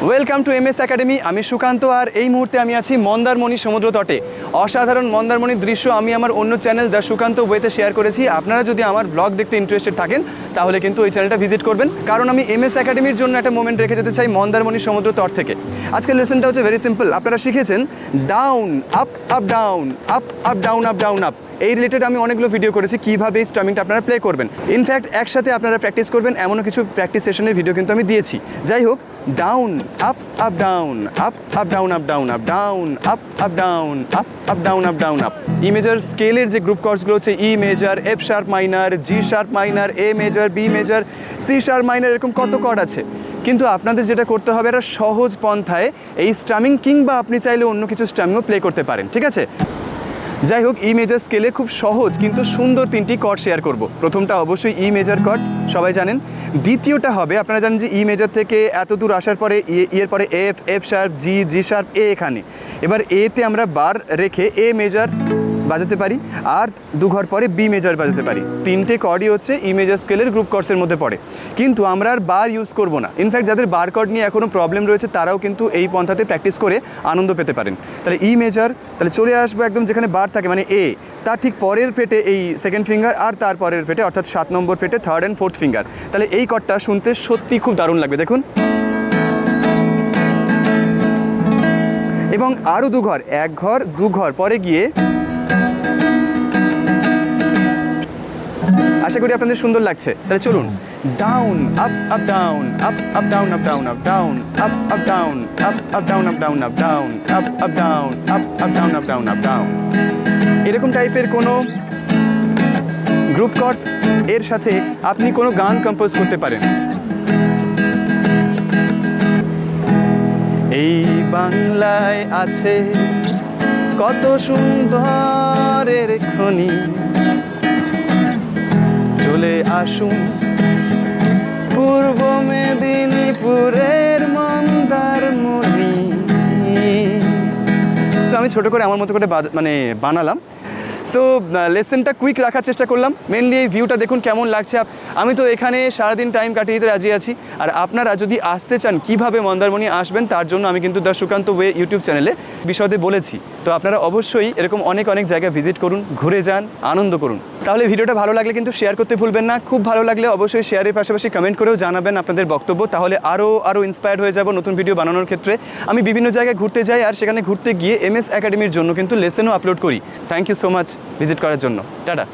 Welcome to MS academy. আমি সুকান্ত, আর এই মুহূর্তে আমি আছি মন্দারমণি সমুদ্র তটে। অসাধারণ মন্দারমণির দৃশ্য আমি আমার অন্য চ্যানেল দ্য সুকান্ত ওয়েতে শেয়ার করেছি। আপনারা যদি আমার ব্লগ দেখতে ইন্টারেস্টেড থাকেন তাহলে কিন্তু ওই চ্যানেলটা ভিজিট করবেন, কারণ আমি এমএস একাডেমির জন্য একটা মোমেন্ট রেখে যেতে চাই মন্দারমণি সমুদ্র তট থেকে। আজকের লেসনটা হচ্ছে ভেরি সিম্পল। আপনারা শিখেছেন down up up down, up up down, up down up. এই রিলেটেড আমি অনেকগুলো ভিডিও করেছি কীভাবে এই স্ট্রামিংটা আপনারা প্লে করবেন। ইনফ্যাক্ট একসাথে আপনারা প্র্যাকটিস করবেন এমনও কিছু প্র্যাকটিস সেশনের ভিডিও কিন্তু আমি দিয়েছি। যাই হোক, down up up down, up up down, up down up, down up up down, up up down, up down up. E major স্কেলের যে গ্রুপ কর্ডসগুলো হচ্ছে E major, F sharp minor, G sharp minor, A major, B major, C sharp minor, এরকম কত cord আছে। কিন্তু আপনাদের যেটা করতে হবে একটা সহজ পন্থায় এই স্ট্রামিং, কিংবা আপনি চাইলে অন্য কিছু স্ট্রামিংও প্লে করতে পারেন, ঠিক আছে? যাই হোক, ই মেজর স্কেলে খুব সহজ কিন্তু সুন্দর তিনটি কর্ড শেয়ার করব। প্রথমটা অবশ্যই ই মেজর কর্ড, সবাই জানেন। দ্বিতীয়টা হবে, আপনারা জানেন যে ই মেজর থেকে এত দূর আসার পরে এর পরে এফ, এফ শার্প, জি, জি শার্প, এ এখানে। এবার এতে আমরা বার রেখে এ মেজর বাজাতে পারি, আর দু ঘর পরে বি মেজর বাজাতে পারি। তিনটে কর্ডই হচ্ছে ই মেজর স্কেলের গ্রুপ কর্ডসের মধ্যে পড়ে, কিন্তু আমরা আর বার ইউজ করব না। ইনফ্যাক্ট যাদের বার কর্ড নিয়ে এখনও প্রবলেম রয়েছে তারাও কিন্তু এই পন্থাতে প্র্যাকটিস করে আনন্দ পেতে পারেন। তাহলে ই মেজর, তাহলে চলে আসবো একদম যেখানে বার থাকে, মানে এ, তার ঠিক পরের পেটে এই সেকেন্ড ফিঙ্গার, আর তার পরের পেটে অর্থাৎ 7 নম্বর পেটে থার্ড অ্যান্ড ফোর্থ ফিঙ্গার। তাহলে এই কর্ডটা শুনতে সত্যি খুব দারুণ লাগবে, দেখুন। এবং আরও দু ঘর, এক ঘর দু ঘর পরে গিয়ে, আশা করি আপনাদের সুন্দর লাগছে। তাহলে চলুন, down up up down, up up down, up down up, down up up down, up up down, up down up, down up up down, up up down, up down up, down. এরকম টাইপের কোনো group chords এর সাথে আপনি কোনো গান compose করতে পারেন। এই বাংলায় আছে কত সুন্দরের খনি, চলে আসুন পূর্ব মেদিনীপুরের মন্দারমণি। সো আমি ছোটো করে আমার মতো করে বানালাম। সো লেসনটা কুইক রাখার চেষ্টা করলাম। মেনলি এই ভিউটা দেখুন কেমন লাগছে। আমি তো এখানে সারাদিন টাইম কাটিয়ে দিতে রাজি আছি। আর আপনারা যদি আসতে চান কিভাবে মন্দারমণি আসবেন, তার জন্য আমি কিন্তু দ্য সুকান্ত ওয়ে ইউটিউব চ্যানেলে বিশদে বলেছি। তো আপনারা অবশ্যই এরকম অনেক অনেক জায়গায় ভিজিট করুন, ঘুরে যান, আনন্দ করুন। তাহলে ভিডিওটা ভালো লাগলে কিন্তু শেয়ার করতে ভুলবেন না। খুব ভালো লাগলে অবশ্যই শেয়ারের পাশাপাশি কমেন্ট করেও জানাবেন আপনাদের বক্তব্য। তাহলে আরও ইন্সপায়ার্ড হয়ে যাব নতুন ভিডিও বানানোর ক্ষেত্রে। আমি বিভিন্ন জায়গায় ঘুরতে যাই, আর সেখানে ঘুরতে গিয়ে এমএস একাডেমির জন্য কিন্তু লেসনও আপলোড করি। Thank you so much visit করার জন্য। টাটা।